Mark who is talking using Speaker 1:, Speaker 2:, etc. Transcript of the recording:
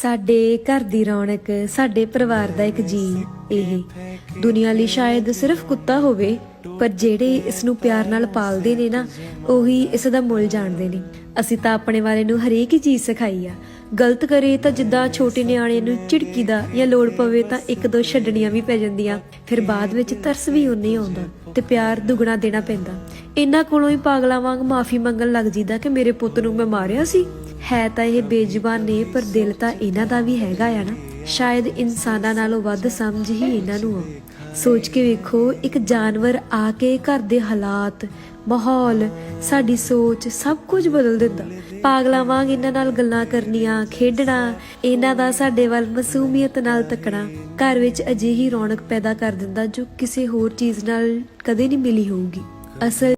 Speaker 1: ਸਾਡੇ ਘਰ ਦੀ ਰੌਣਕ, ਸਾਡੇ ਪਰਿਵਾਰ ਦਾ ਇੱਕ ਜੀ। ਇਹ ਦੁਨੀਆ ਲਈ ਸ਼ਾਇਦ ਸਿਰਫ ਕੁੱਤਾ ਹੋਵੇ, ਪਰ ਜਿਹੜੇ ਇਸ ਨੂੰ ਪਿਆਰ ਨਾਲ ਪਾਲਦੇ ਨੇ ਨਾ, ਉਹੀ ਇਸ ਦਾ ਮੁੱਲ ਜਾਣਦੇ ਨੇ। ਅਸੀਂ ਤਾਂ ਆਪਣੇ ਵਾਲੇ ਨੂੰ ਹਰੇਕ ਹੀ ਚੀਜ਼ ਸਿਖਾਈ ਆ। ਗਲਤ ਕਰੇ ਤਾਂ ਜਿੱਦਾਂ ਛੋਟੇ ਨਿਆਣੇ ਨੂੰ ਝਿੜਕੀਦਾ, ਜਾਂ ਲੋੜ ਪਵੇ ਤਾਂ ਇੱਕ ਦੋ ਛੱਡਣੀਆਂ ਵੀ ਪੈ ਜਾਂਦੀਆਂ। ਫਿਰ ਬਾਅਦ ਵਿੱਚ ਤਰਸ ਵੀ ਉਹਨੇ ਹੀ ਆਉਂਦਾ ਤੇ ਪਿਆਰ ਦੁੱਗਣਾ ਦੇਣਾ ਪੈਂਦਾ। ਇਹਨਾਂ ਕੋਲੋਂ ਹੀ ਪਾਗਲਾਂ ਵਾਂਗ ਮਾਫੀ ਮੰਗਣ ਲੱਗ ਜੀਦਾ ਕਿ ਮੇਰੇ ਪੁੱਤ ਨੂੰ ਮੈਂ ਮਾਰਿਆ ਸੀ। ਹੈ ਤਾਂ ਇਹ ਬੇਜ਼ੁਬਾਨ ਨੇ, ਪਰ ਦਿਲ ਤਾਂ ਇਹਨਾਂ ਦਾ ਵੀ ਹੈਗਾ ਆ ਨਾ। ਸ਼ਾਇਦ ਇਨਸਾਨਾਂ ਨਾਲੋਂ ਵੱਧ ਸਮਝ ਹੀ ਇਹਨਾਂ ਨੂੰ ਆ। ਸੋਚ ਕੇ ਵੇਖੋ, ਇੱਕ ਜਾਨਵਰ ਆ ਕੇ ਘਰ ਦੇ ਹਾਲਾਤ, ਮਾਹੌਲ, ਸਾਡੀ ਸੋਚ ਸਭ ਕੁਝ ਬਦਲ ਦਿੰਦਾ। ਪਾਗਲਾਂ ਵਾਂਗ ਇਹਨਾਂ ਨਾਲ ਗੱਲਾਂ ਕਰਨੀਆਂ, ਖੇਡਣਾ, ਇਹਨਾਂ ਦਾ ਸਾਡੇ ਵੱਲ ਮਾਸੂਮੀਅਤ ਨਾਲ ਤੱਕਣਾ ਘਰ ਵਿੱਚ ਅਜਿਹੀ ਰੌਣਕ ਪੈਦਾ ਕਰ ਦਿੰਦਾ ਜੋ ਕਿਸੇ ਹੋਰ ਚੀਜ਼ ਨਾਲ ਕਦੇ ਨਹੀਂ ਮਿਲੀ ਹੋਊਗੀ। ਅਸਲ